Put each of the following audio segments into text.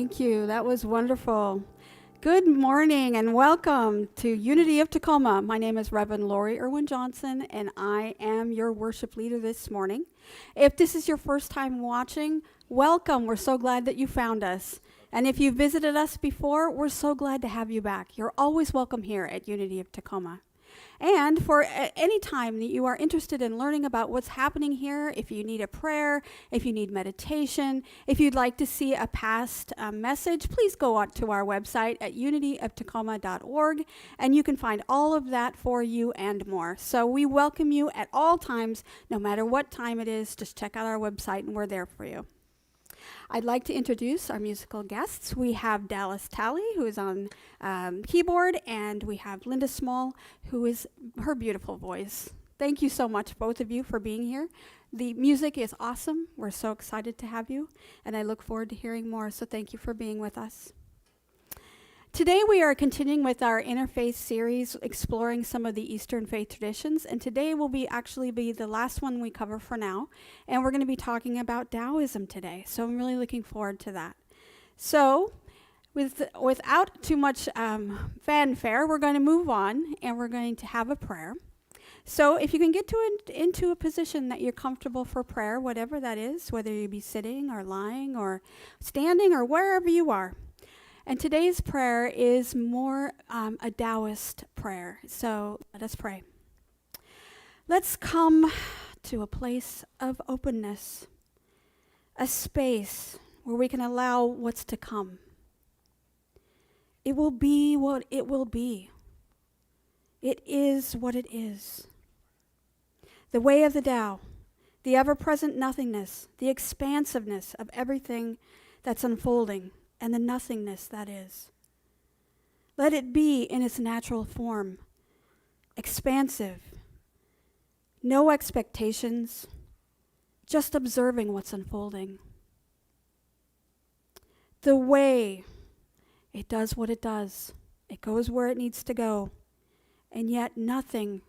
Thank you. That was wonderful. Good morning and welcome to Unity of Tacoma. My name is Reverend Lori Erwin Johnson, and I am your worship leader this morning. If this is your first time watching, welcome. We're so glad that you found us. And if you visited us before, we're so glad to have you back. You're always welcome here at Unity of Tacoma. And for any time that you are interested in learning about what's happening here, if you need a prayer, if you need meditation, if you'd like to see a past message, please go out to our website at unityoftacoma.org, and you can find all of that for you and more. So we welcome you at all times, no matter what time it is. Just check out our website, and we're there for you. I'd like to introduce our musical guests. We have Dallas Talley, who is on keyboard, and we have Linda Small, who is her beautiful voice. Thank you so much, both of you, for being here. The music is awesome. We're so excited to have you, and I look forward to hearing more, so thank you for being with us. Today we are continuing with our Interfaith series, exploring some of the Eastern faith traditions, and today will actually be the last one we cover for now, and we're going to be talking about Taoism today, so I'm really looking forward to that. So, without too much fanfare, we're going to move on, and we're going to have a prayer. So if you can get into a position that you're comfortable for prayer, whatever that is, whether you be sitting or lying or standing or wherever you are. And today's prayer is more a Taoist prayer. So let us pray. Let's come to a place of openness, a space where we can allow what's to come. It will be what it will be. It is what it is. The way of the Tao, the ever-present nothingness, the expansiveness of everything that's unfolding, and the nothingness that is. Let it be in its natural form, expansive, no expectations, just observing what's unfolding. The way, it does what it does. It goes where it needs to go, and yet nothing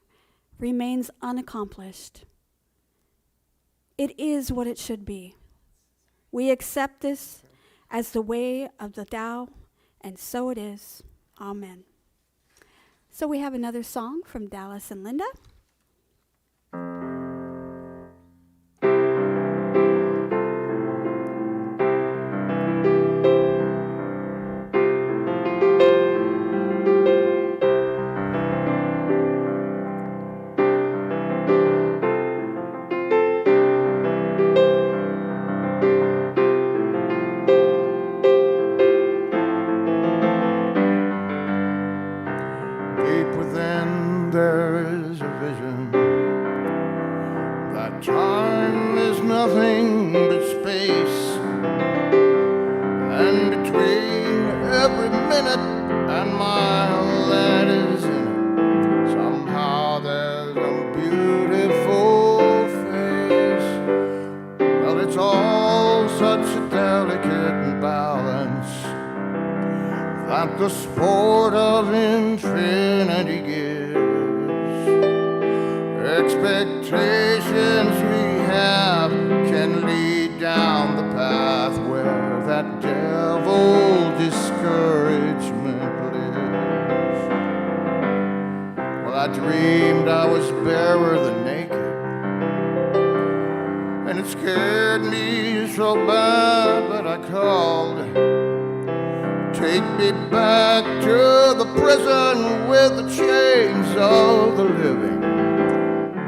remains unaccomplished. It is what it should be. We accept this as the way of the Tao, and so it is. Amen. So we have another song from Dallas and Linda. The sport of infinity gives. Expectations we have can lead down the path where that devil discouragement lives. Well, I dreamed I was barer than naked, and it scared me so bad that I called. Take me back to the prison with the chains of the living.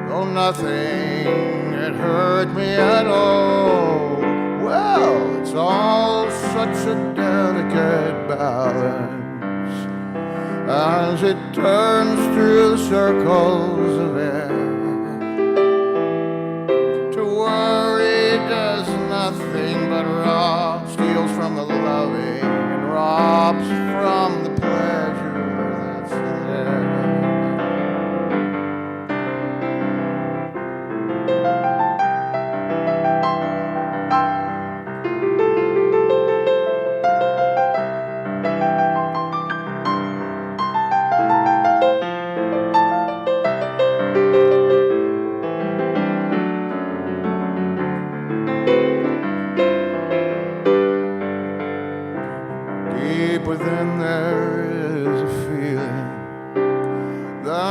Though nothing had hurt me at all. Well, it's all such a delicate balance as it turns through the circles of air. To worry does nothing but rob, steals from the loving, robs from the pleasure that's there.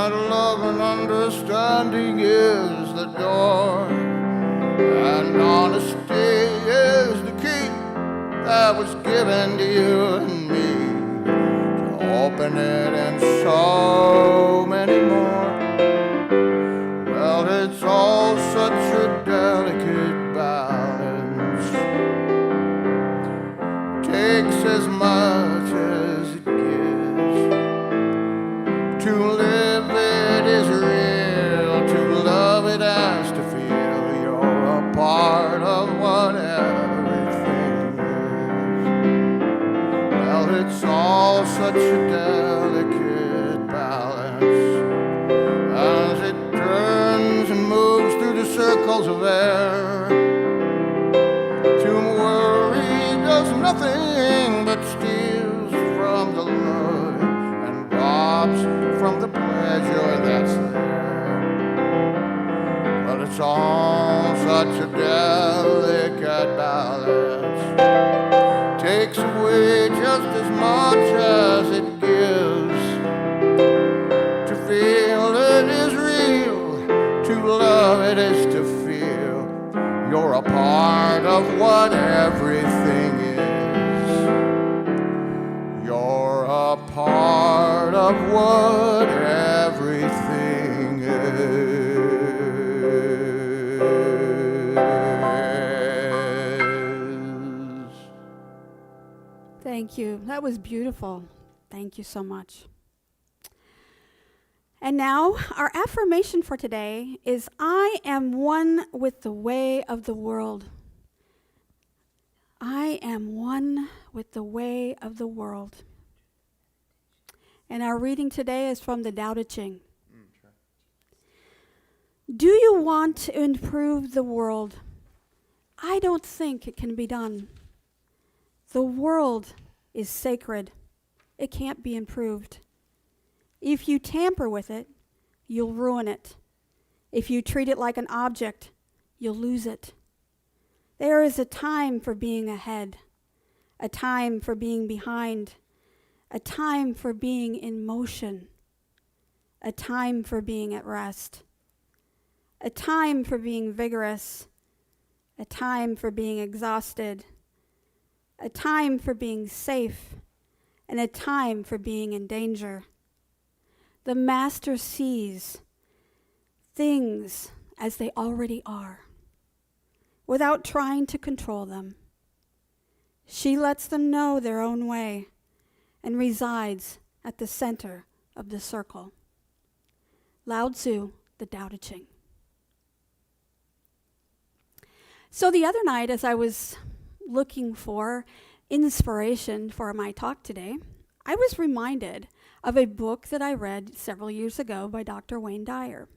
that love and understanding is the door, and honesty is the key that was given to you and me to open it and so many more. Well, it's all such a delicate balance. Takes as much as it gives. To live it is real, to love it has to feel you're a part of what everything is. Well, it's all such a delicate balance as it turns and moves through the circles of air. To worry does nothing but steals from the love and robs from the pleasure that's there. But it's all such a delicate balance. Takes away just as much as it gives. To feel it is real, to love it is to feel you're a part of what everything is. You're a part of what everything is. Thank you. That was beautiful. Thank you so much. And now, our affirmation for today is, I am one with the way of the world. I am one with the way of the world. And our reading today is from the Tao Te Ching. Do you want to improve the world? I don't think it can be done. The world is sacred. It can't be improved. If you tamper with it, you'll ruin it. If you treat it like an object, you'll lose it. There is a time for being ahead, a time for being behind, a time for being in motion, a time for being at rest, a time for being vigorous, a time for being exhausted, a time for being safe, and a time for being in danger. The Master sees things as they already are, without trying to control them. She lets them know their own way and resides at the center of the circle. Lao Tzu, the Tao Te Ching. So the other night, as I was looking for inspiration for my talk today, I was reminded of a book that I read several years ago by Dr. Wayne Dyer.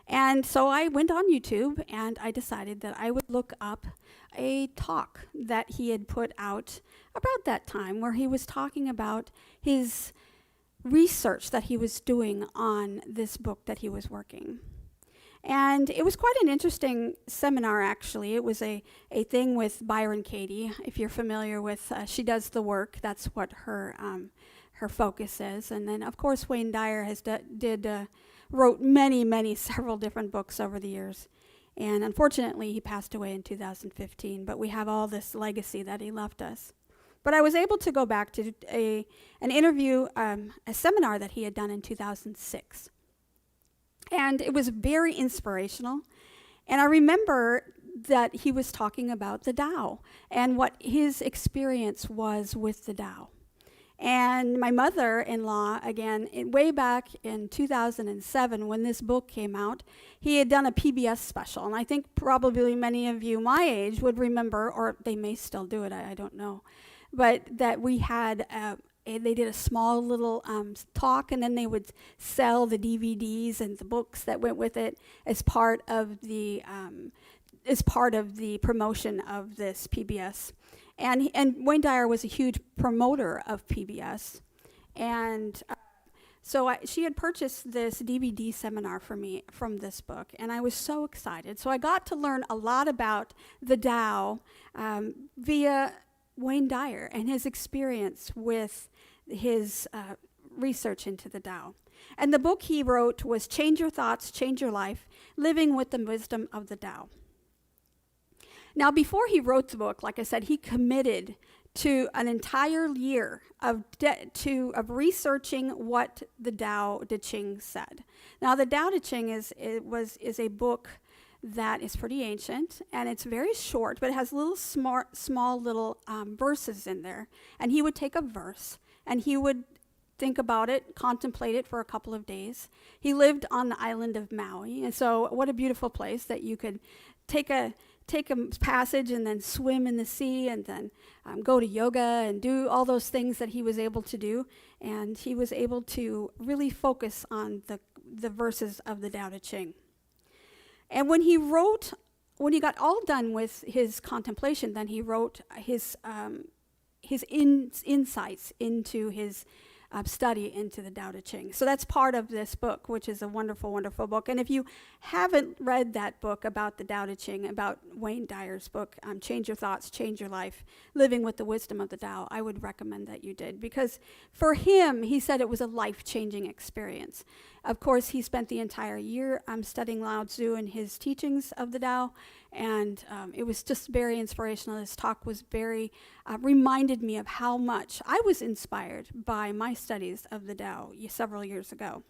And so I went on YouTube and I decided that I would look up a talk that he had put out about that time, where he was talking about his research that he was doing on this book that he was working. And it was quite an interesting seminar, actually. It was a thing with Byron Katie. If you're familiar with, she does the work. That's what her focus is. And then, of course, Wayne Dyer has wrote several different books over the years. And unfortunately, he passed away in 2015. But we have all this legacy that he left us. But I was able to go back to an interview, a seminar that he had done in 2006. And it was very inspirational. And I remember that he was talking about the Tao and what his experience was with the Tao. And my mother-in-law, again, way back in 2007 when this book came out, he had done a PBS special. And I think probably many of you my age would remember, or they may still do it, I don't know, but that we had they did a small little talk, and then they would sell the DVDs and the books that went with it as part of the promotion of this PBS. And Wayne Dyer was a huge promoter of PBS, and so she had purchased this DVD seminar for me from this book, and I was so excited. So I got to learn a lot about the Tao via Wayne Dyer and his experience with his research into the Tao. And the book he wrote was Change Your Thoughts, Change Your Life, Living with the Wisdom of the Tao. Now, before he wrote the book, like I said, he committed to an entire year of researching what the Tao Te Ching said. Now, the Tao Te Ching is a book that is pretty ancient, and it's very short, but it has little small little verses in there. And he would take a verse, and he would think about it, contemplate it for a couple of days. He lived on the island of Maui, and so what a beautiful place that you could take a passage and then swim in the sea and then go to yoga and do all those things that he was able to do. And he was able to really focus on the verses of the Tao Te Ching. And when he got all done with his contemplation, then he wrote his insights into his study into the Tao Te Ching. So that's part of this book, which is a wonderful, wonderful book. And if you haven't read that book about the Tao Te Ching, about Wayne Dyer's book, Change Your Thoughts, Change Your Life, Living with the Wisdom of the Tao, I would recommend that you did. Because for him, he said it was a life-changing experience. Of course, he spent the entire year studying Lao Tzu and his teachings of the Tao, and it was just very inspirational. His talk was very, reminded me of how much I was inspired by my studies of the Tao several years ago.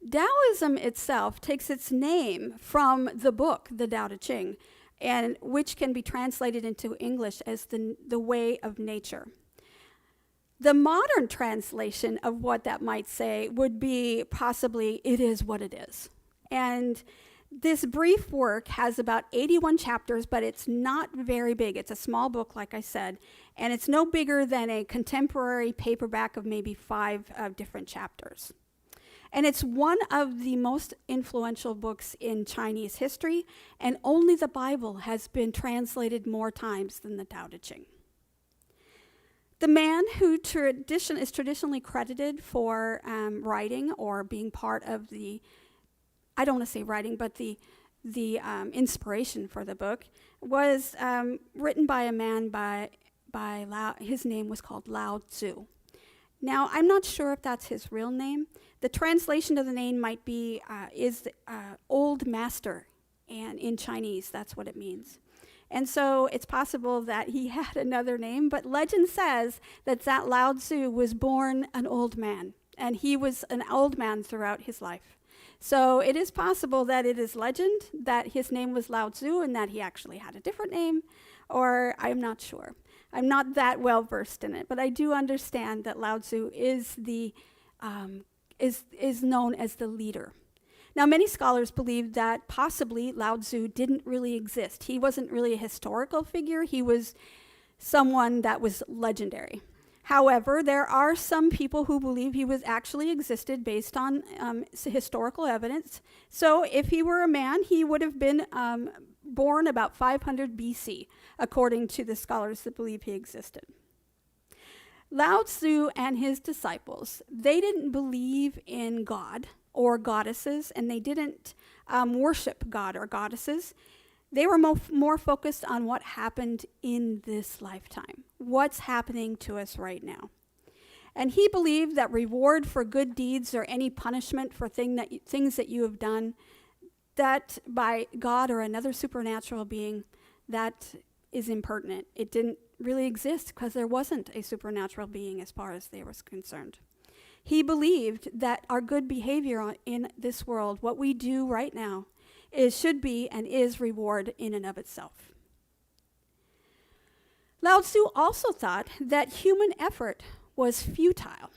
Taoism itself takes its name from the book, the Tao Te Ching, and which can be translated into English as the way of nature. The modern translation of what that might say would be possibly, it is what it is. And this brief work has about 81 chapters, but it's not very big. It's a small book, like I said, and it's no bigger than a contemporary paperback of maybe 5 different chapters. And it's one of the most influential books in Chinese history, and only the Bible has been translated more times than the Tao Te Ching. The man who is traditionally credited for writing or being part of the, I don't want to say writing, but the inspiration for the book was written by a man by Lao. His name was called Lao Tzu. Now, I'm not sure if that's his real name. The translation of the name might be old master, and in Chinese, that's what it means. And so it's possible that he had another name, but legend says that Lao Tzu was born an old man, and he was an old man throughout his life. So it is possible that it is legend that his name was Lao Tzu and that he actually had a different name, or I'm not sure. I'm not that well versed in it, but I do understand that Lao Tzu is known as the leader. Now, many scholars believe that possibly Lao Tzu didn't really exist. He wasn't really a historical figure. He was someone that was legendary. However, there are some people who believe he was actually existed based on historical evidence. So if he were a man, he would have been born about 500 BC, according to the scholars that believe he existed. Lao Tzu and his disciples, they didn't believe in God or goddesses, and they didn't worship God or goddesses. They were more focused on what happened in this lifetime, what's happening to us right now. And he believed that reward for good deeds or any punishment for things that you have done, that by God or another supernatural being, that is impertinent. It didn't really exist because there wasn't a supernatural being as far as they were concerned. He believed that our good behavior in this world, what we do right now, should be and is reward in and of itself. Lao Tzu also thought that human effort was futile,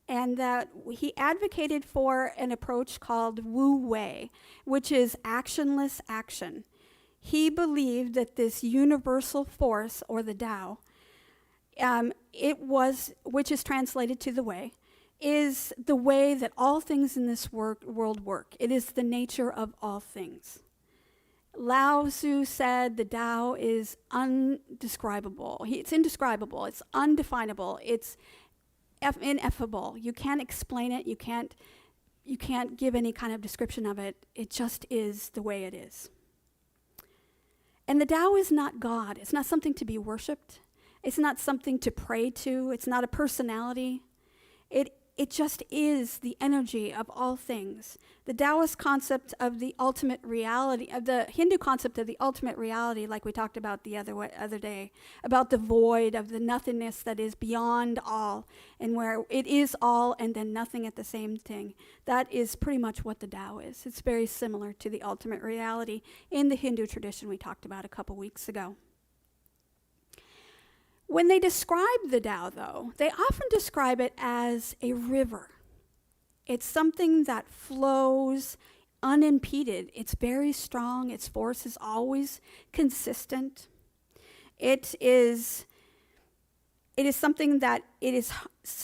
and that he advocated for an approach called Wu Wei, which is actionless action. He believed that this universal force, or the Tao, which is translated to the way, is the way that all things in this world work. It is the nature of all things. Lao Tzu said the Tao is undescribable. It's indescribable. It's undefinable. It's ineffable. You can't explain it. You can't give any kind of description of it. It just is the way it is. And the Tao is not God. It's not something to be worshipped. It's not something to pray to. It's not a personality. It it just is the energy of all things. The Taoist concept of the ultimate reality, of the Hindu concept of the ultimate reality, like we talked about the other day, about the void, of the nothingness that is beyond all, and where it is all and then nothing at the same thing. That is pretty much what the Tao is. It's very similar to the ultimate reality in the Hindu tradition we talked about a couple weeks ago. When they describe the Tao, though, they often describe it as a river. It's something that flows unimpeded. It's very strong. Its force is always consistent. It is something that it is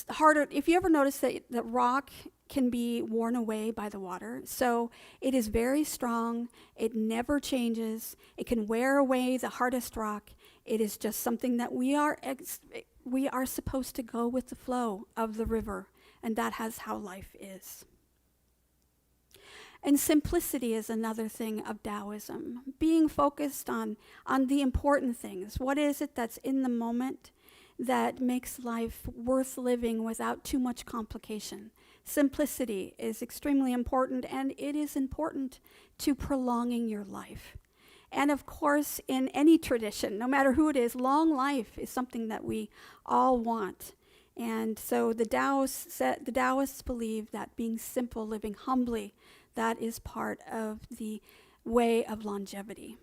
harder. If you ever notice that the rock can be worn away by the water, so it is very strong. It never changes. It can wear away the hardest rock. It is just something that we are supposed to go with the flow of the river, and that is how life is. And simplicity is another thing of Taoism, being focused on the important things. What is it that's in the moment that makes life worth living without too much complication? Simplicity is extremely important, and it is important to prolonging your life. And of course, in any tradition, no matter who it is, long life is something that we all want. And so the Taoists believe that being simple, living humbly, that is part of the way of longevity.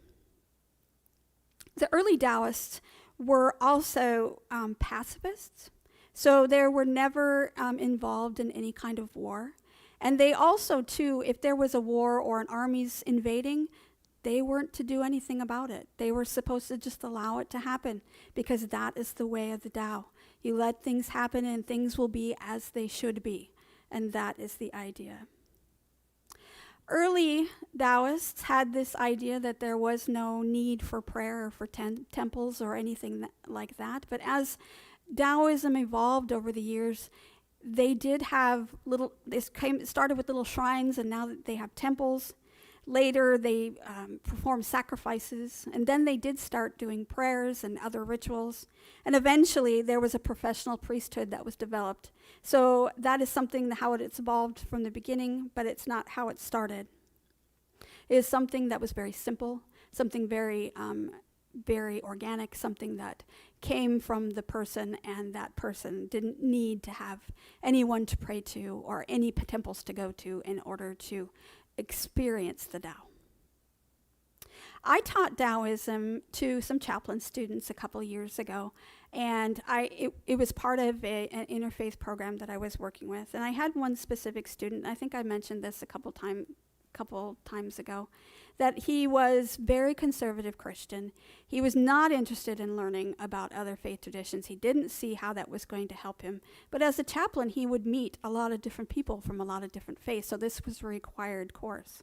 The early Taoists were also pacifists, so they were never involved in any kind of war. And they also, too, if there was a war or an army's invading, they weren't to do anything about it. They were supposed to just allow it to happen, because that is the way of the Tao. You let things happen and things will be as they should be. And that is the idea. Early Taoists had this idea that there was no need for prayer or for temples or anything like that. But as Taoism evolved over the years, they did have it started with little shrines, and now that they have temples. Later, they performed sacrifices, and then they did start doing prayers and other rituals. And eventually, there was a professional priesthood that was developed. So that is something how it's evolved from the beginning, but it's not how it started. It is something that was very simple, something very, very organic, something that came from the person, and that person didn't need to have anyone to pray to or any temples to go to in order to experience the Tao. I taught Taoism to some chaplain students a couple years ago, and it was part of an interfaith program that I was working with. And I had one specific student, I think I mentioned this a couple times ago, that he was very conservative Christian. He was not interested in learning about other faith traditions. He didn't see how that was going to help him. But as a chaplain, he would meet a lot of different people from a lot of different faiths, so this was a required course.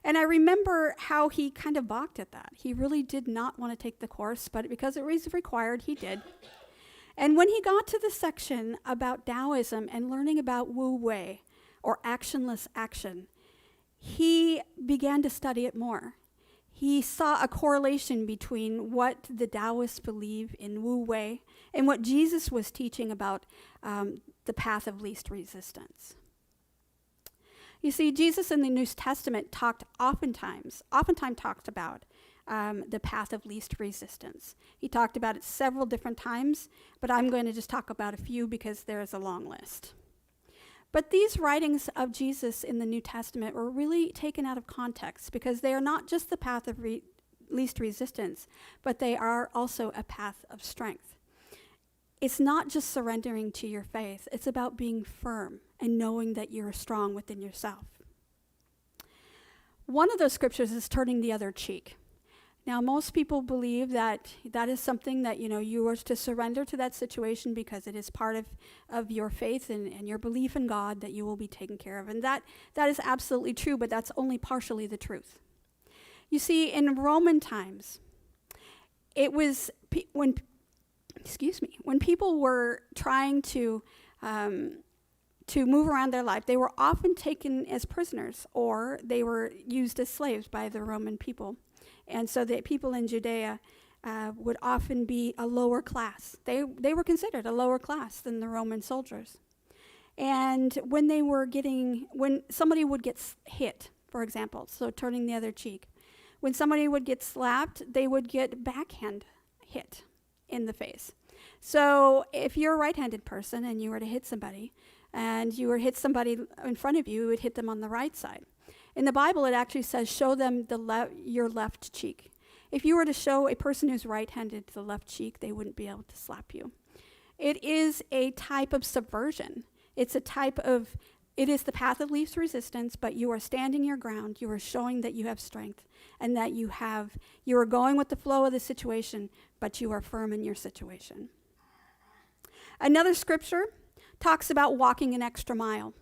And I remember how he kind of balked at that. He really did not want to take the course, but because it was required, he did. And when he got to the section about Taoism and learning about Wu Wei, or actionless action, he began to study it more. He saw a correlation between what the Taoists believe in Wu Wei and what Jesus was teaching about the path of least resistance. You see, Jesus in the New Testament oftentimes talked about the path of least resistance. He talked about it several different times, but I'm going to just talk about a few because there is a long list. But these writings of Jesus in the New Testament were really taken out of context, because they are not just the path of least resistance, but they are also a path of strength. It's not just surrendering to your faith. It's about being firm and knowing that you're strong within yourself. One of those scriptures is turning the other cheek. Now, most people believe that that is something that, you are to surrender to that situation because it is part of your faith and your belief in God that you will be taken care of. And that is absolutely true, but that's only partially the truth. You see, in Roman times, it was when people were trying to move around their life, they were often taken as prisoners, or they were used as slaves by the Roman people. And so the people in Judea would often be a lower class. They were considered a lower class than the Roman soldiers. And when somebody would get hit, for example, so turning the other cheek, when somebody would get slapped, they would get backhand hit in the face. So if you're a right-handed person and you were to hit somebody, and you were hit somebody in front of you, you would hit them on the right side. In the Bible, it actually says, show them your left cheek. If you were to show a person who's right-handed the left cheek, they wouldn't be able to slap you. It is a type of subversion. It is the path of least resistance, but you are standing your ground. You are showing that you have strength and that you are going with the flow of the situation, but you are firm in your situation. Another scripture talks about walking an extra mile.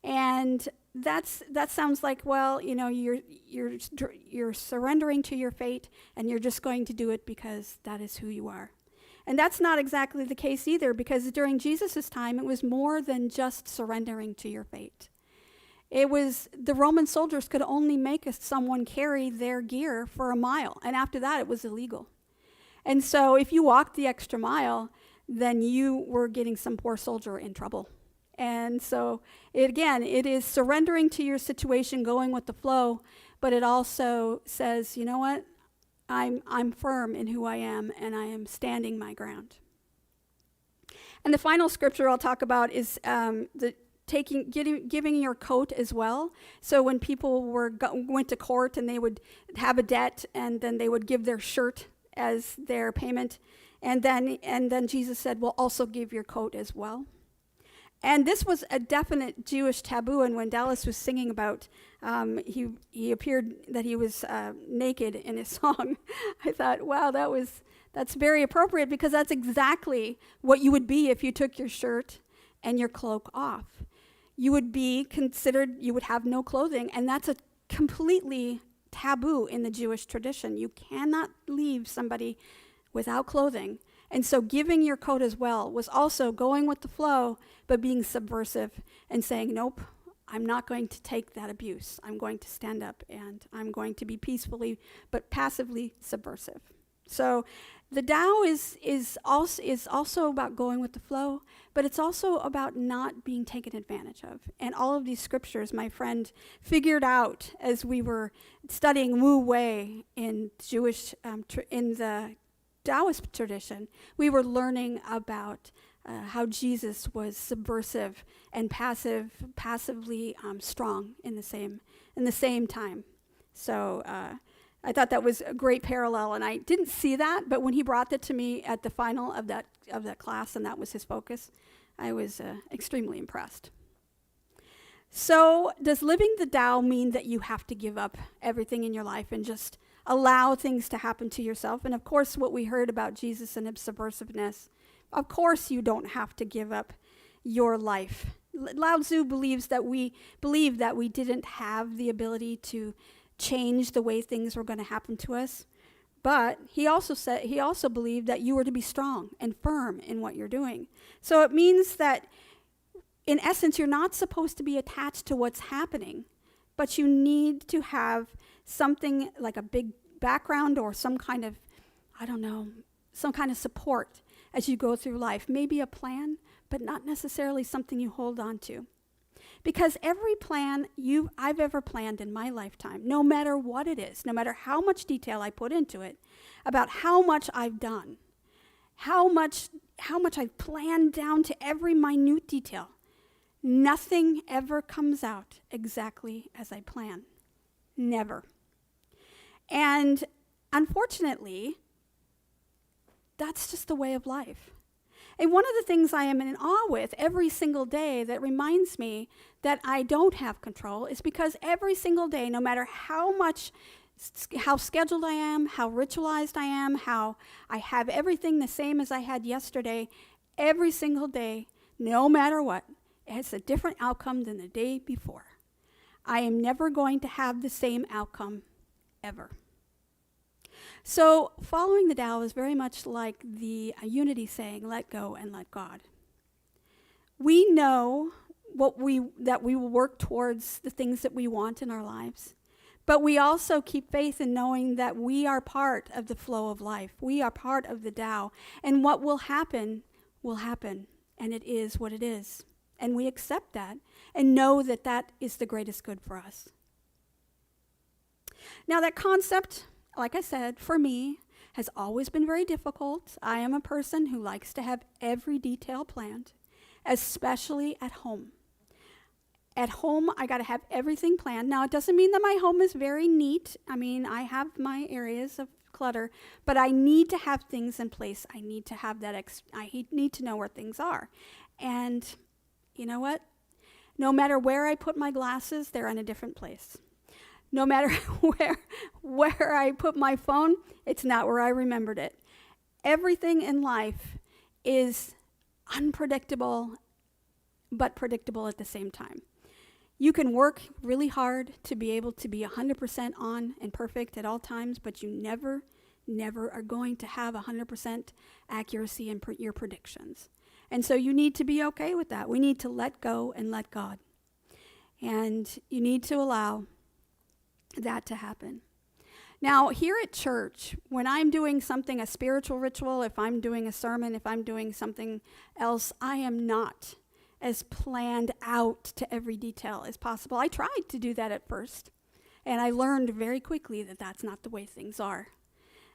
And that sounds like, well, you're surrendering to your fate and you're just going to do it because that is who you are. And that's not exactly the case either, because during Jesus' time, it was more than just surrendering to your fate. It was the Roman soldiers could only make someone carry their gear for a mile, and after that, it was illegal. And so if you walked the extra mile, then you were getting some poor soldier in trouble. And so, it is surrendering to your situation, going with the flow, but it also says, you know what? I'm firm in who I am, and I am standing my ground. And the final scripture I'll talk about is giving your coat as well. So when people went to court and they would have a debt, and then they would give their shirt as their payment, and then Jesus said, "Well, also give your coat as well." And this was a definite Jewish taboo. And when Dallas was singing about he appeared that he was naked in his song, I thought, wow, that's very appropriate, because that's exactly what you would be if you took your shirt and your cloak off. You would be considered, you would have no clothing, and that's a completely taboo in the Jewish tradition. You cannot leave somebody without clothing. And so giving your coat as well was also going with the flow, but being subversive and saying, nope, I'm not going to take that abuse. I'm going to stand up, and I'm going to be peacefully but passively subversive. So the Tao is also about going with the flow, but it's also about not being taken advantage of. And all of these scriptures, my friend figured out as we were studying Wu Wei in in the Taoist tradition. We were learning about how Jesus was subversive and passively strong in the same time. So I thought that was a great parallel, and I didn't see that, but when he brought that to me at the final of that class, and that was his focus, I was extremely impressed. So does living the Tao mean that you have to give up everything in your life and just allow things to happen to yourself? And of course, what we heard about Jesus and his subversiveness, of course you don't have to give up your life. Lao Tzu believes that we didn't have the ability to change the way things were going to happen to us, but he also believed that you were to be strong and firm in what you're doing. So it means that in essence, you're not supposed to be attached to what's happening, but you need to have something like a big background or some kind of support as you go through life. Maybe a plan, but not necessarily something you hold on to. Because every plan I've ever planned in my lifetime, no matter what it is, no matter how much detail I put into it, about how much I've done, how much I've planned down to every minute detail, nothing ever comes out exactly as I plan. Never. And unfortunately, that's just the way of life. And one of the things I am in awe with every single day that reminds me that I don't have control is because every single day, no matter how scheduled I am, how ritualized I am, how I have everything the same as I had yesterday, every single day, no matter what, it's a different outcome than the day before. I am never going to have the same outcome ever. So following the Tao is very much like the unity saying, let go and let God. We know that we will work towards the things that we want in our lives, but we also keep faith in knowing that we are part of the flow of life. We are part of the Tao, and what will happen, and it is what it is. and we accept that and know that that is the greatest good for us. Now, that concept, like I said, for me, has always been very difficult. I am a person who likes to have every detail planned, especially at home. At home, I got to have everything planned. Now, it doesn't mean that my home is very neat. I mean, I have my areas of clutter, but I need to have things in place. I need to have that, I need to know where things are. And you know what? No matter where I put my glasses, they're in a different place. No matter where I put my phone, it's not where I remembered it. Everything in life is unpredictable, but predictable at the same time. You can work really hard to be able to be 100% on and perfect at all times, but you never are going to have 100% accuracy in your predictions. And so you need to be okay with that. We need to let go and let God. And you need to allow that to happen. Now, here at church, when I'm doing something, a spiritual ritual, if I'm doing a sermon, if I'm doing something else, I am not as planned out to every detail as possible. I tried to do that at first, and I learned very quickly that that's not the way things are.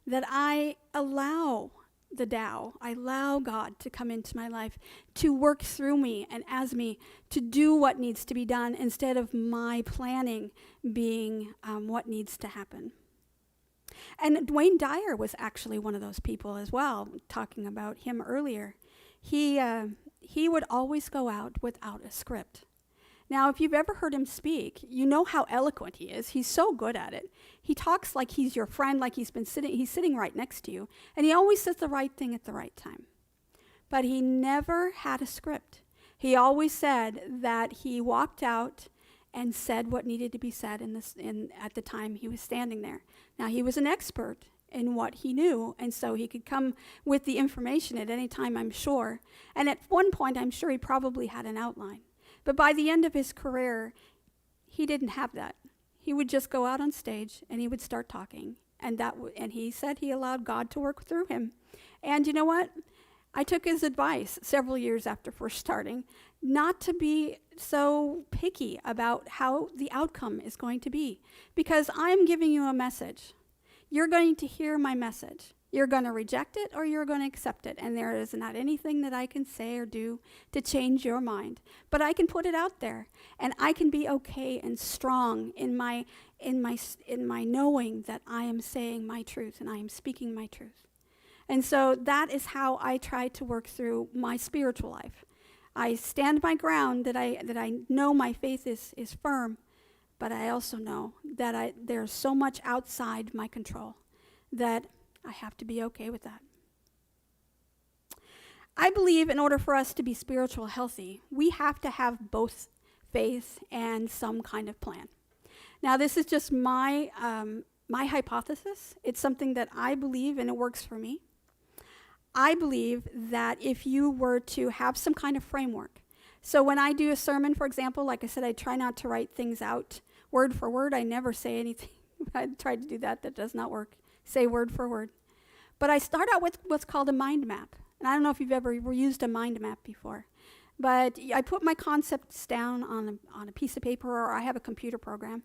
That I allow the Tao, I allow God to come into my life, to work through me and as me, to do what needs to be done instead of my planning being what needs to happen. And Dwayne Dyer was actually one of those people as well, talking about him earlier. He would always go out without a script. Now, if you've ever heard him speak, you know how eloquent he is. He's so good at it. He talks like he's your friend, like he's sitting right next to you, and he always says the right thing at the right time. But he never had a script. He always said that he walked out and said what needed to be said at the time he was standing there. Now, he was an expert in what he knew, and so he could come with the information at any time, I'm sure. And at one point, I'm sure he probably had an outline. But by the end of his career, he didn't have that. He would just go out on stage and he would start talking. And he said he allowed God to work through him. And you know what? I took his advice several years after first starting, not to be so picky about how the outcome is going to be. Because I'm giving you a message. You're going to hear my message. You're going to reject it or you're going to accept it. And there is not anything that I can say or do to change your mind. But I can put it out there. And I can be okay and strong in my knowing that I am saying my truth and I am speaking my truth. And so that is how I try to work through my spiritual life. I stand my ground that I know my faith is firm. But I also know that there's so much outside my control that I have to be okay with that. I believe in order for us to be spiritual healthy, we have to have both faith and some kind of plan. Now, this is just my hypothesis. It's something that I believe, and it works for me. I believe that if you were to have some kind of framework, so when I do a sermon, for example, like I said, I try not to write things out word for word. I never say anything. I tried to do that. That does not work. Say word for word. But I start out with what's called a mind map. And I don't know if you've ever used a mind map before. But I put my concepts down on a piece of paper, or I have a computer program.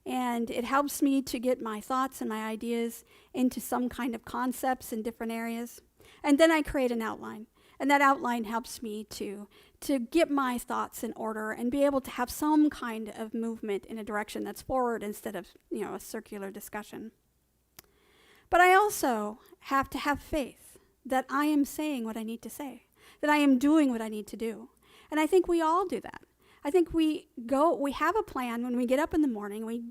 And it helps me to get my thoughts and my ideas into some kind of concepts in different areas. And then I create an outline. And that outline helps me to get my thoughts in order and be able to have some kind of movement in a direction that's forward instead of, a circular discussion. But I also have to have faith that I am saying what I need to say, that I am doing what I need to do. And I think we all do that. I think we have a plan when we get up in the morning, we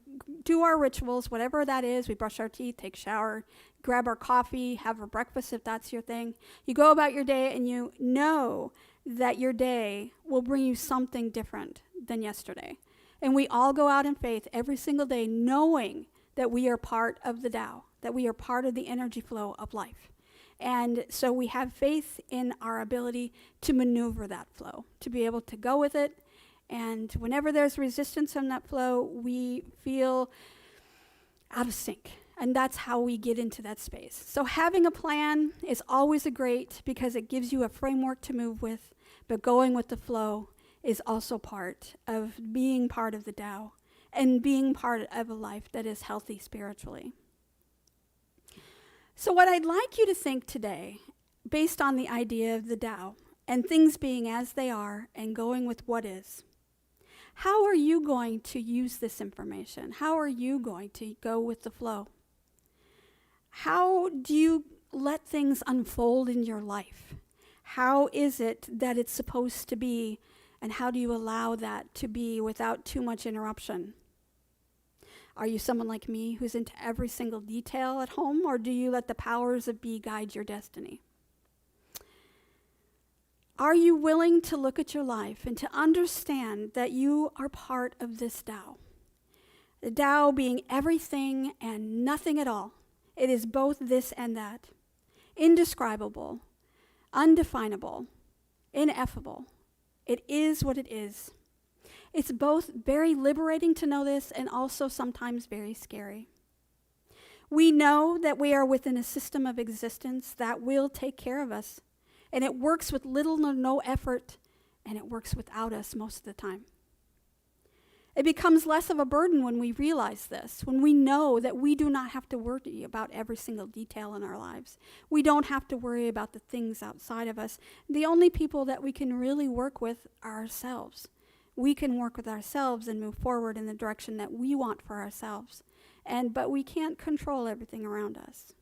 do our rituals, whatever that is, we brush our teeth, take a shower, grab our coffee, have our breakfast if that's your thing. You go about your day and you know that your day will bring you something different than yesterday. And we all go out in faith every single day knowing that we are part of the Tao, that we are part of the energy flow of life. And so we have faith in our ability to maneuver that flow, to be able to go with it. And whenever there's resistance on that flow, we feel out of sync. And that's how we get into that space. So having a plan is always great because it gives you a framework to move with, but going with the flow is also part of being part of the Tao and being part of a life that is healthy spiritually. So what I'd like you to think today, based on the idea of the Tao and things being as they are and going with what is, how are you going to use this information? How are you going to go with the flow? How do you let things unfold in your life? How is it that it's supposed to be, and how do you allow that to be without too much interruption? Are you someone like me who's into every single detail at home, or do you let the powers of be guide your destiny? Are you willing to look at your life and to understand that you are part of this Tao? The Tao being everything and nothing at all. It is both this and that. Indescribable, undefinable, ineffable. It is what it is. It's both very liberating to know this and also sometimes very scary. We know that we are within a system of existence that will take care of us, and it works with little or no effort, and it works without us most of the time. It becomes less of a burden when we realize this, when we know that we do not have to worry about every single detail in our lives. We don't have to worry about the things outside of us. The only people that we can really work with are ourselves. We can work with ourselves and move forward in the direction that we want for ourselves. But we can't control everything around us.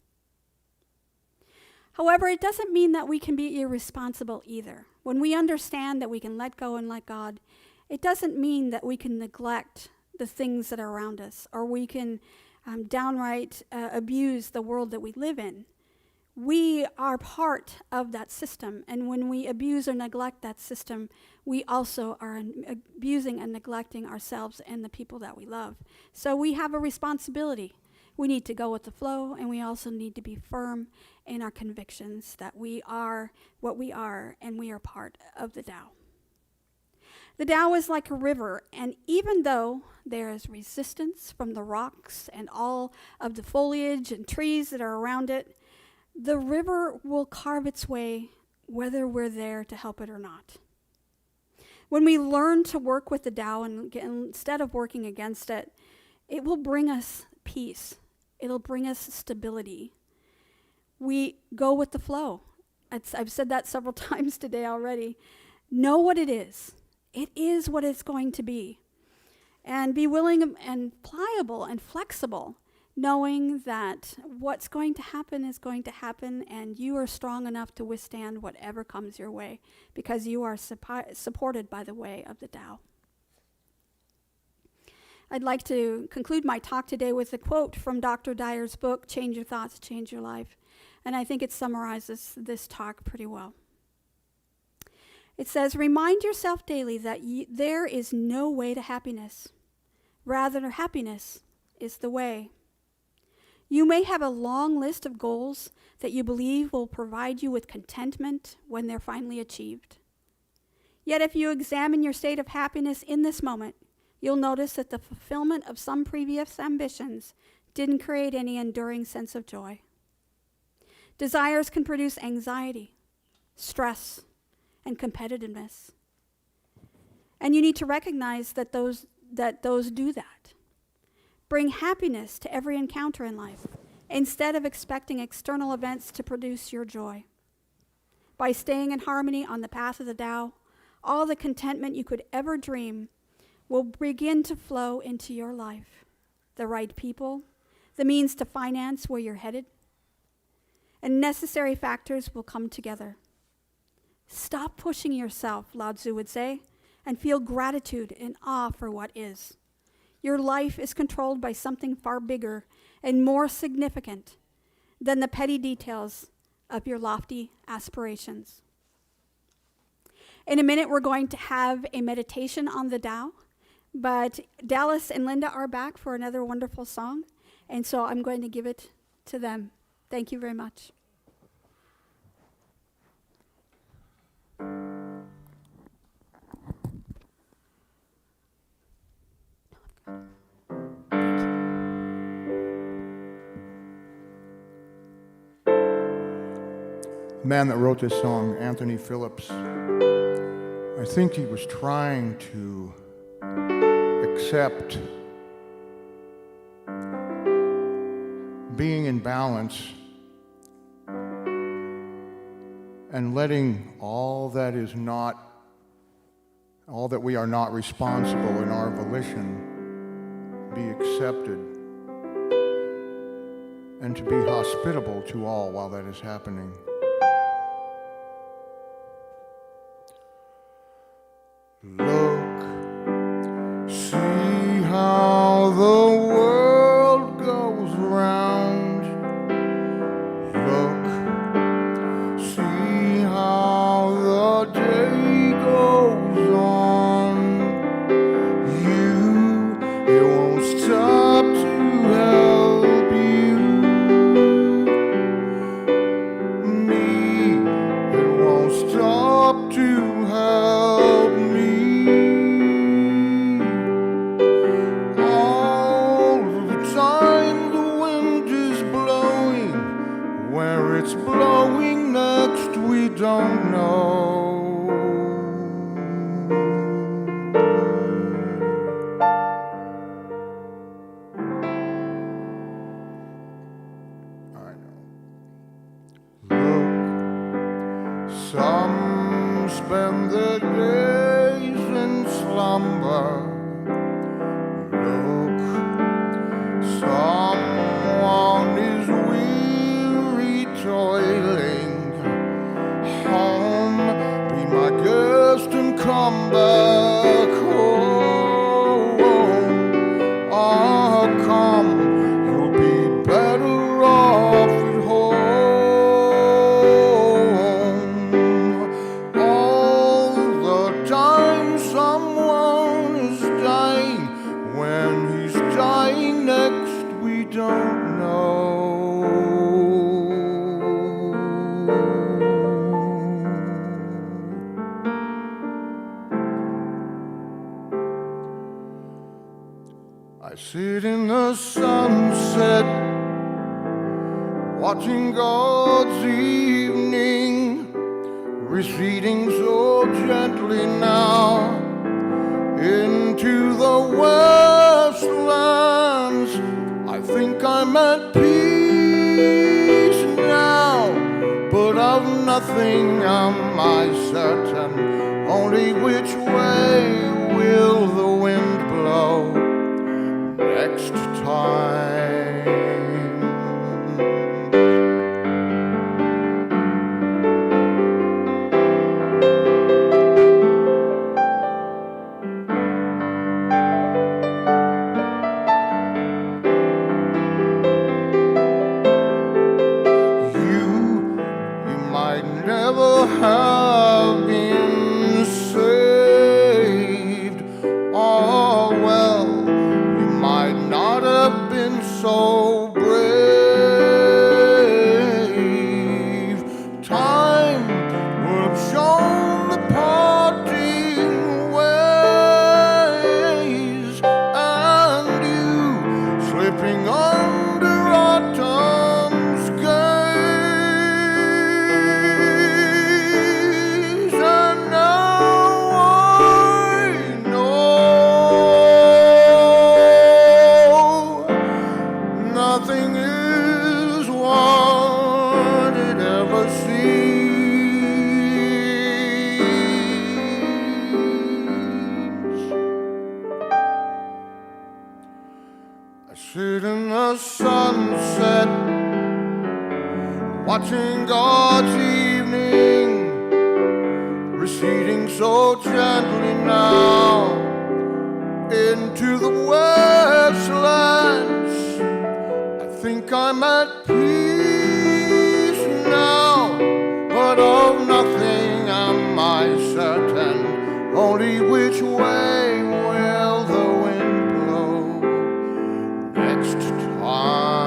However, it doesn't mean that we can be irresponsible either. When we understand that we can let go and let God, it doesn't mean that we can neglect the things that are around us, or we can downright abuse the world that we live in. We are part of that system, and when we abuse or neglect that system, we also are abusing and neglecting ourselves and the people that we love. So we have a responsibility. We need to go with the flow, and we also need to be firm in our convictions that we are what we are, and we are part of the Tao. The Tao is like a river, and even though there is resistance from the rocks and all of the foliage and trees that are around it, the river will carve its way whether we're there to help it or not. When we learn to work with the Tao instead of working against it, it will bring us peace. It'll bring us stability. We go with the flow. I've said that several times today already. Know what it is. It is what it's going to be. And be willing and pliable and flexible, knowing that what's going to happen is going to happen, and you are strong enough to withstand whatever comes your way because you are supported by the way of the Tao. I'd like to conclude my talk today with a quote from Dr. Dyer's book, Change Your Thoughts, Change Your Life. And I think it summarizes this talk pretty well. It says, remind yourself daily that there is no way to happiness. Rather, happiness is the way. You may have a long list of goals that you believe will provide you with contentment when they're finally achieved. Yet if you examine your state of happiness in this moment, you'll notice that the fulfillment of some previous ambitions didn't create any enduring sense of joy. Desires can produce anxiety, stress, and competitiveness. And you need to recognize that those do that. Bring happiness to every encounter in life instead of expecting external events to produce your joy. By staying in harmony on the path of the Tao, all the contentment you could ever dream will begin to flow into your life. The right people, the means to finance where you're headed, and necessary factors will come together. Stop pushing yourself, Lao Tzu would say, and feel gratitude and awe for what is. Your life is controlled by something far bigger and more significant than the petty details of your lofty aspirations. In a minute, we're going to have a meditation on the Tao, but Dallas and Linda are back for another wonderful song, and so I'm going to give it to them. Thank you very much. The man that wrote this song, Anthony Phillips, I think he was trying to accept being in balance and letting all that we are not responsible in our volition be accepted, and to be hospitable to all while that is happening. Look, see how the world goes round. Look, see how the day goes on. It won't stop to help you. Me, it won't stop to help me. All the time the wind is blowing, where it's blowing next we don't know. Some spend their days in slumber. Look, someone is weary toiling. Home, be my guest and come back home. Ah, come, you'll be better off at home. Someone is dying. When he's dying next, we don't know. I sit in the sunset, watching God's evening receding so gently now into the wastelands. I think I'm at peace now, but of nothing am I certain. Only which way will the wind blow next time? Have been saved. Oh well, you might not have been so brave. Time will have shown the parting ways, and you slipping under autumn's gaze. And now I know nothing is what it ever seems. I sit in the sunset, watching God's evening receding so gently now into the wastelands. I think I'm at peace now, but of nothing am I certain. Only which way will the wind blow next time?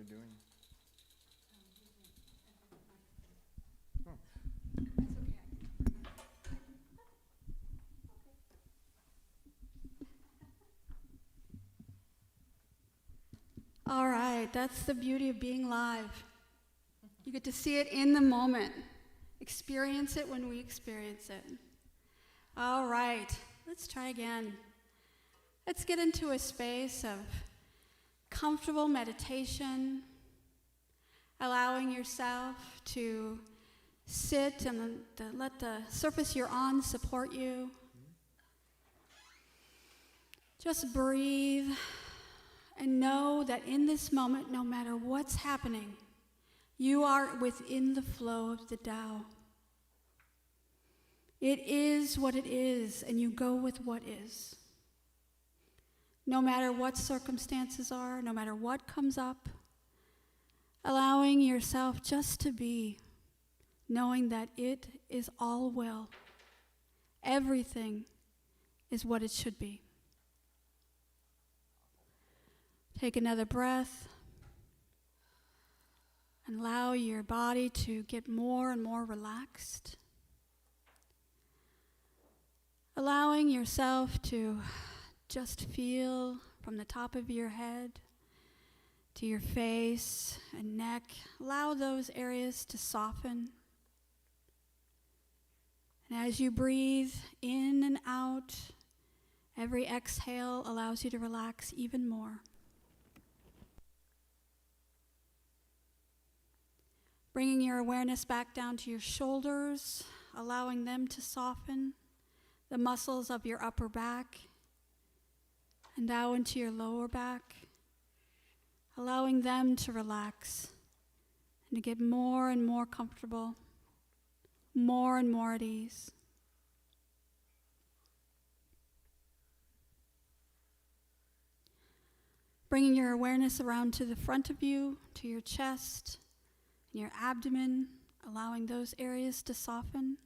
doing? All right, that's the beauty of being live. You get to see it in the moment, experience it when we experience it. All right, let's try again. Let's get into a space of comfortable meditation, allowing yourself to sit and let the surface you're on support you. Just breathe and know that in this moment, no matter what's happening, you are within the flow of the Tao. It is what it is, and you go with what is. No matter what circumstances are, no matter what comes up, allowing yourself just to be, knowing that it is all well. Everything is what it should be. Take another breath and allow your body to get more and more relaxed. Allowing yourself to just feel from the top of your head to your face and neck. Allow those areas to soften. And as you breathe in and out, every exhale allows you to relax even more. Bringing your awareness back down to your shoulders, allowing them to soften, the muscles of your upper back, and down into your lower back, allowing them to relax and to get more and more comfortable, more and more at ease. Bringing your awareness around to the front of you, to your chest, and your abdomen, allowing those areas to soften.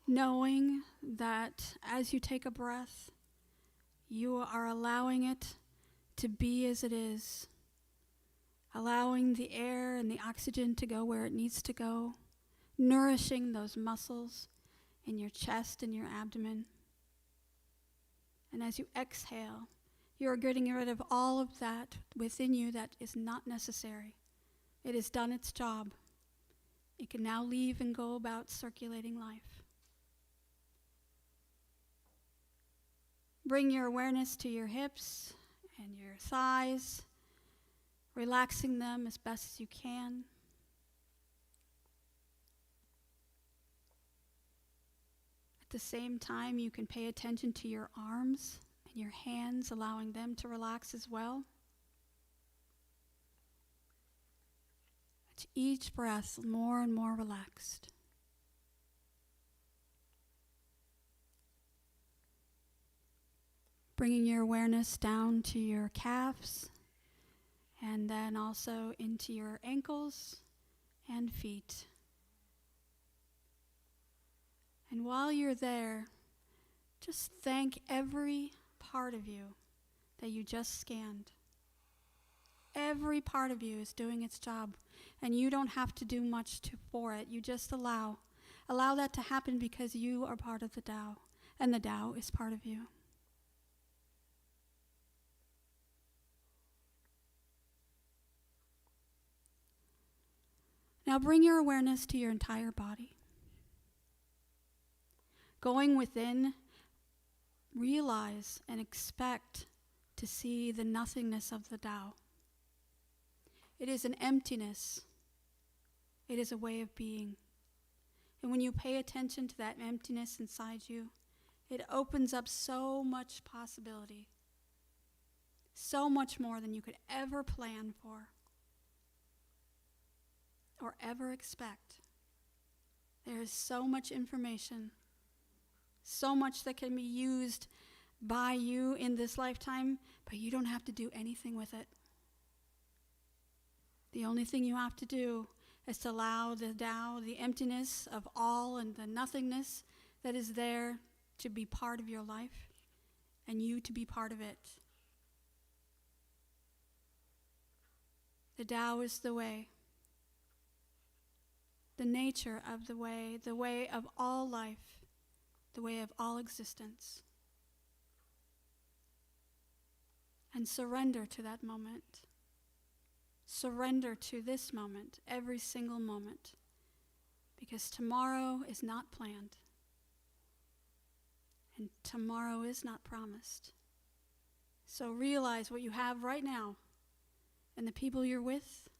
Knowing that as you take a breath, you are allowing it to be as it is, allowing the air and the oxygen to go where it needs to go, nourishing those muscles in your chest and your abdomen. And as you exhale, you are getting rid of all of that within you that is not necessary. It has done its job. It can now leave and go about circulating life. Bring your awareness to your hips and your thighs, relaxing them as best as you can. At the same time, you can pay attention to your arms and your hands, allowing them to relax as well. At each breath, more and more relaxed. Bringing your awareness down to your calves and then also into your ankles and feet. And while you're there, just thank every part of you that you just scanned. Every part of you is doing its job, and you don't have to do much for it. You just allow that to happen because you are part of the Tao, and the Tao is part of you. Now bring your awareness to your entire body. Going within, realize and expect to see the nothingness of the Tao. It is an emptiness. It is a way of being. And when you pay attention to that emptiness inside you, it opens up so much possibility, so much more than you could ever plan for or ever expect. There is so much information, so much that can be used by you in this lifetime, but you don't have to do anything with it. The only thing you have to do is to allow the Tao, the emptiness of all and the nothingness that is there, to be part of your life and you to be part of it. The Tao is the way, the nature of the way of all life, the way of all existence. And surrender to that moment. Surrender to this moment, every single moment, because tomorrow is not planned, and tomorrow is not promised. So realize what you have right now, and the people you're with,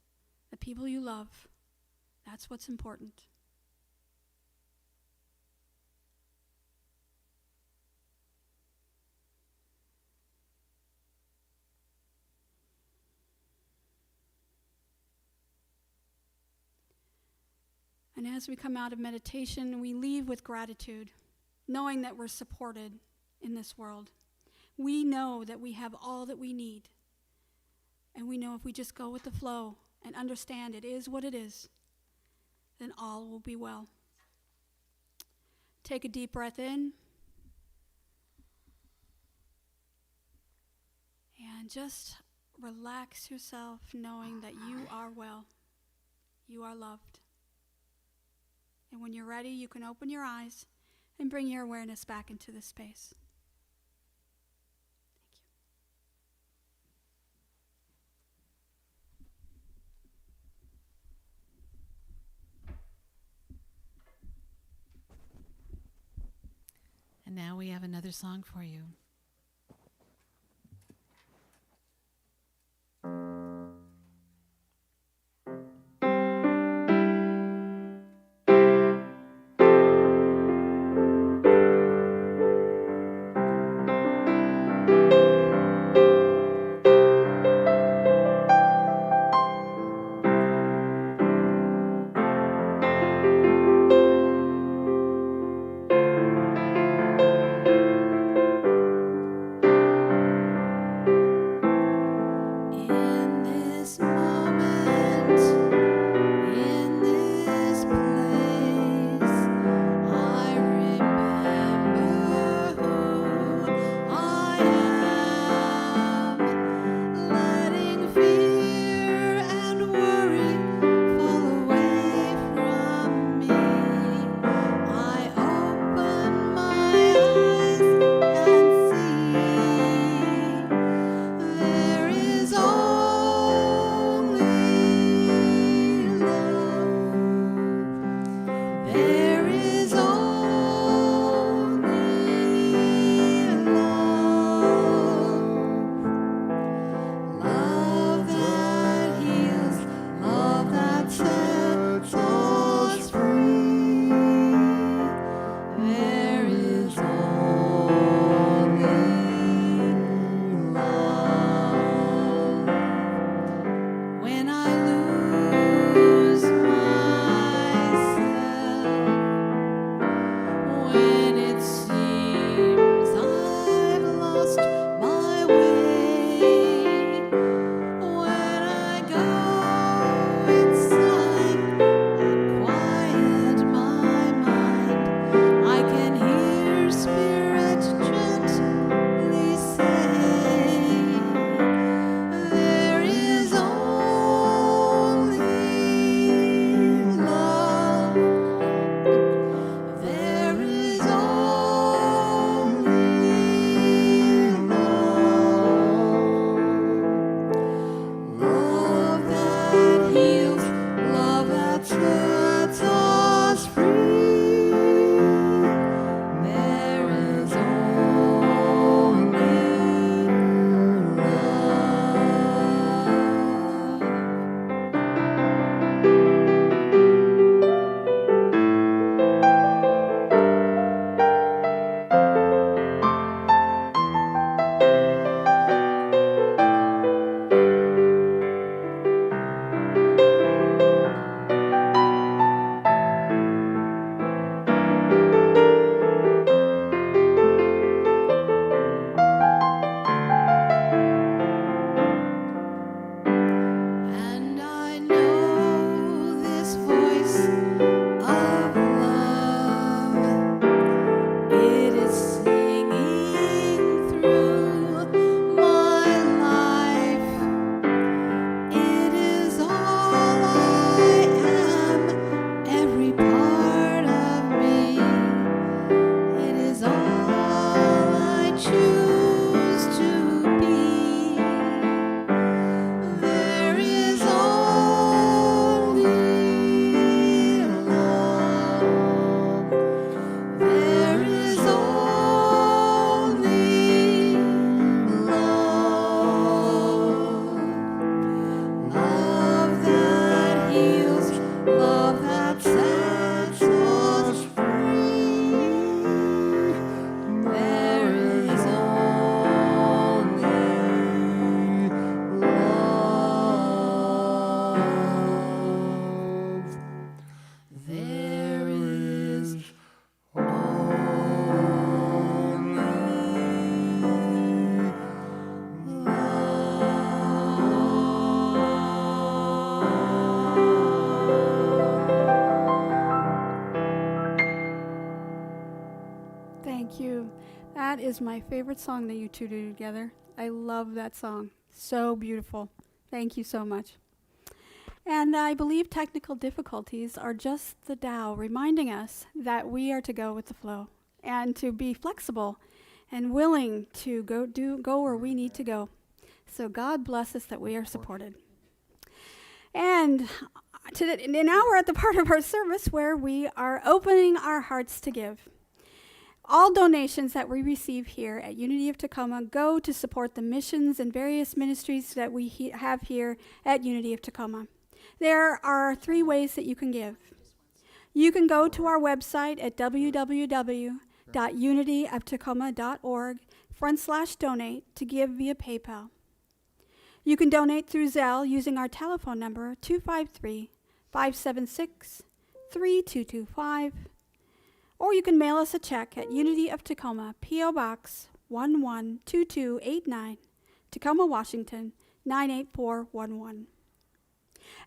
the people you love. That's what's important. And as we come out of meditation, we leave with gratitude, knowing that we're supported in this world. We know that we have all that we need. And we know if we just go with the flow and understand it is what it is, then all will be well. Take a deep breath in. And just relax yourself, knowing that you are well. You are loved. And when you're ready, you can open your eyes and bring your awareness back into this space. And now we have another song for you. When I lose myself That is my favorite song that you two do together. I love that song. So beautiful. Thank you so much. And I believe technical difficulties are just the Tao reminding us that we are to go with the flow and to be flexible and willing to go where we need to go. So God bless us that we are supported. And now we're at the part of our service where we are opening our hearts to give. All donations that we receive here at Unity of Tacoma go to support the missions and various ministries that we have here at Unity of Tacoma. There are 3 ways that you can give. You can go to our website at www.unityoftacoma.org/donate to give via PayPal. You can donate through Zelle using our telephone number 253-576-3225. Or you can mail us a check at Unity of Tacoma, P.O. Box 112289, Tacoma, Washington 98411.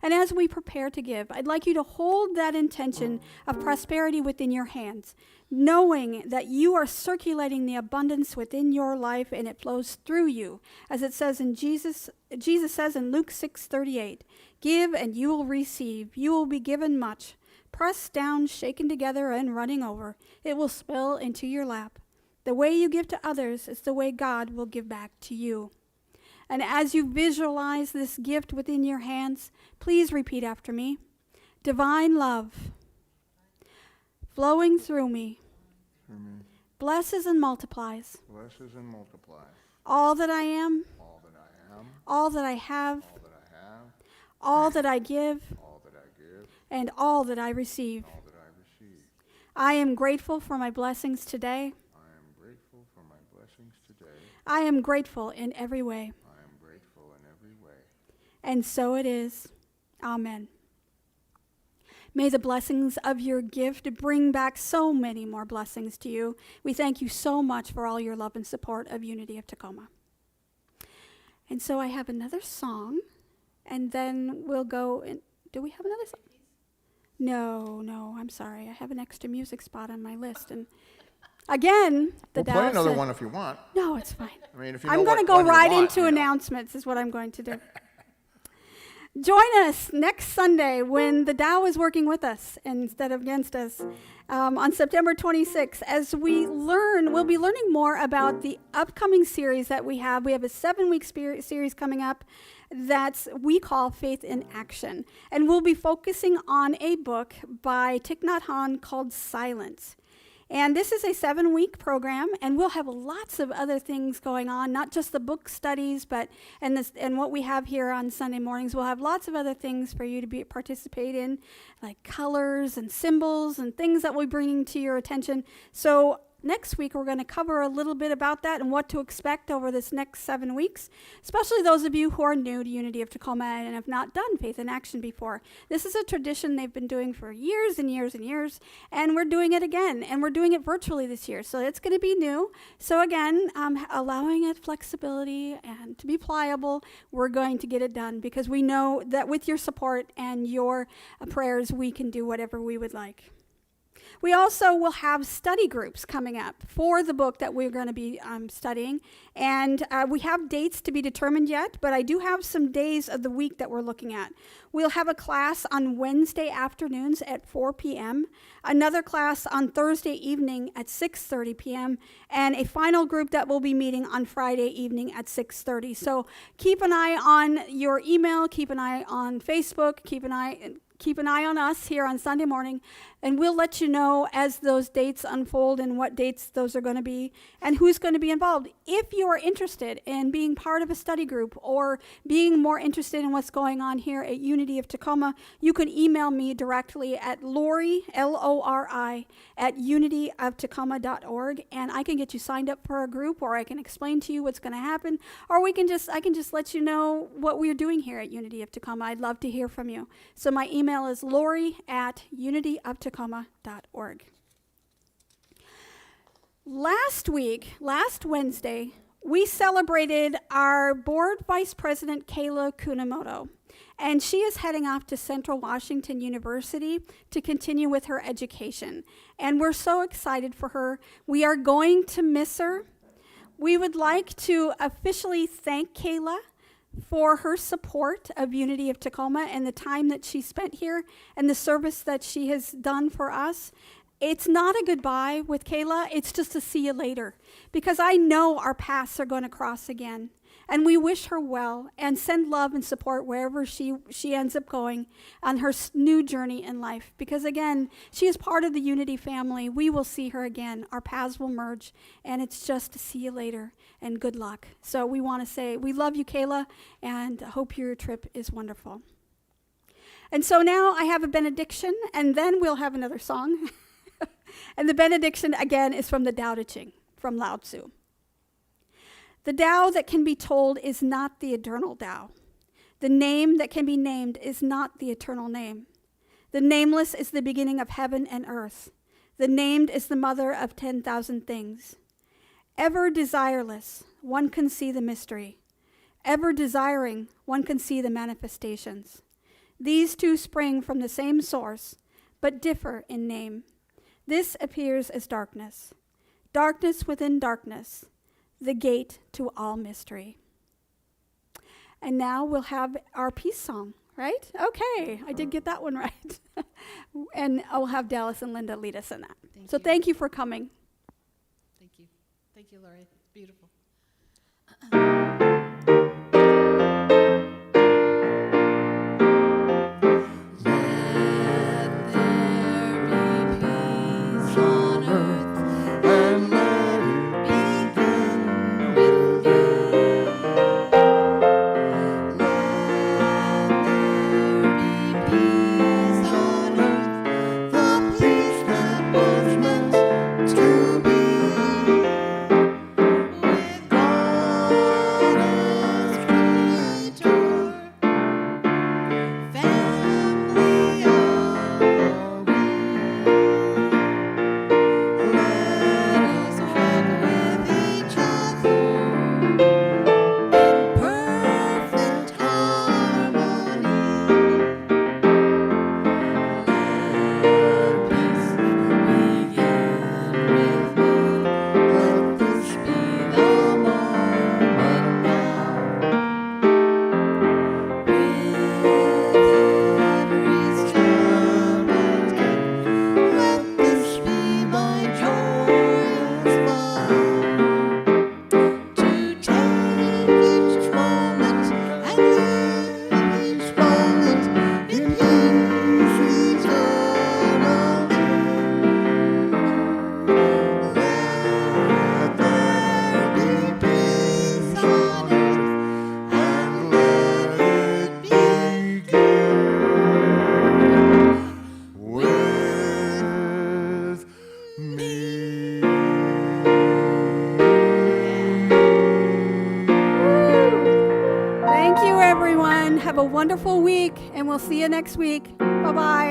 And as we prepare to give, I'd like you to hold that intention of prosperity within your hands, knowing that you are circulating the abundance within your life and it flows through you. As it says in Jesus says in Luke 6:38, "Give and you will receive, you will be given much. Pressed down, shaken together, and running over, it will spill into your lap. The way you give to others is the way God will give back to you." And as you visualize this gift within your hands, please repeat after me. Divine love flowing through me blesses and multiplies all that I am, all that I have, all that I give, and all that I receive. I am grateful for my blessings today. I am grateful in every way. And so it is. Amen. May the blessings of your gift bring back so many more blessings to you. We thank you so much for all your love and support of Unity of Tacoma. And so I have another song, and then we'll go and do we have another song? No, I'm sorry. I have an extra music spot on my list, and again, We'll play another one if you want. No, it's fine. I mean, if you know I'm going to what go one you right want, into you know. announcements is what I'm going to do. Join us next Sunday when the Tao is working with us instead of against us on September 26th as we'll be learning more about the upcoming series that we have. We have a 7-week series coming up that we call Faith in Action. And we'll be focusing on a book by Thich Nhat Hanh called Silence. And this is a 7-week program, and we'll have lots of other things going on, not just the book studies, but and what we have here on Sunday mornings. We'll have lots of other things for you to participate in, like colors and symbols and things that we'll be bringing to your attention. So next week, we're going to cover a little bit about that and what to expect over this next 7 weeks, especially those of you who are new to Unity of Tacoma and have not done Faith in Action before. This is a tradition they've been doing for years and years and years, and we're doing it again, and we're doing it virtually this year, so it's going to be new. So again, allowing it flexibility and to be pliable, we're going to get it done because we know that with your support and your prayers, we can do whatever we would like. We also will have study groups coming up for the book that we're going to be studying. And we have dates to be determined yet, but I do have some days of the week that we're looking at. We'll have a class on Wednesday afternoons at 4 p.m., another class on Thursday evening at 6:30 p.m., and a final group that will be meeting on Friday evening at 6:30. So keep an eye on your email, keep an eye on Facebook, keep an eye on us here on Sunday morning, and we'll let you know as those dates unfold and what dates those are going to be and who's going to be involved. If you are interested in being part of a study group or being more interested in what's going on here at Unity of Tacoma, you can email me directly at Lori, L-O-R-I, at unityoftacoma.org, and I can get you signed up for a group, or I can explain to you what's going to happen, or I can just let you know what we're doing here at Unity of Tacoma. I'd love to hear from you. So my email is Lori at unityoftacoma.org. Last Wednesday, we celebrated our board vice president, Kayla Kunamoto, and she is heading off to Central Washington University to continue with her education. And we're so excited for her. We are going to miss her, We would like to officially thank Kayla for her support of Unity of Tacoma and the time that she spent here and the service that she has done for us. It's not a goodbye with Kayla, it's just a see you later, because I know our paths are going to cross again. And we wish her well and send love and support wherever she ends up going on her new journey in life. Because again, she is part of the Unity family. We will see her again. Our paths will merge, and it's just to see you later and good luck. So we want to say we love you, Kayla, and hope your trip is wonderful. And so now I have a benediction, and then we'll have another song. And the benediction, again, is from the Tao Te Ching, from Lao Tzu. The Tao that can be told is not the eternal Tao. The name that can be named is not the eternal name. The nameless is the beginning of heaven and earth. The named is the mother of 10,000 things. Ever desireless, one can see the mystery. Ever desiring, one can see the manifestations. These two spring from the same source, but differ in name. This appears as darkness. Darkness within darkness, the gate to all mystery. And now we'll have our peace song, right? Okay, I did get that one right. And I'll have Dallas and Linda lead us in that. Thank you for coming. Thank you. Thank you, Lori. Beautiful. Have a wonderful week, and we'll see you next week. Bye-bye.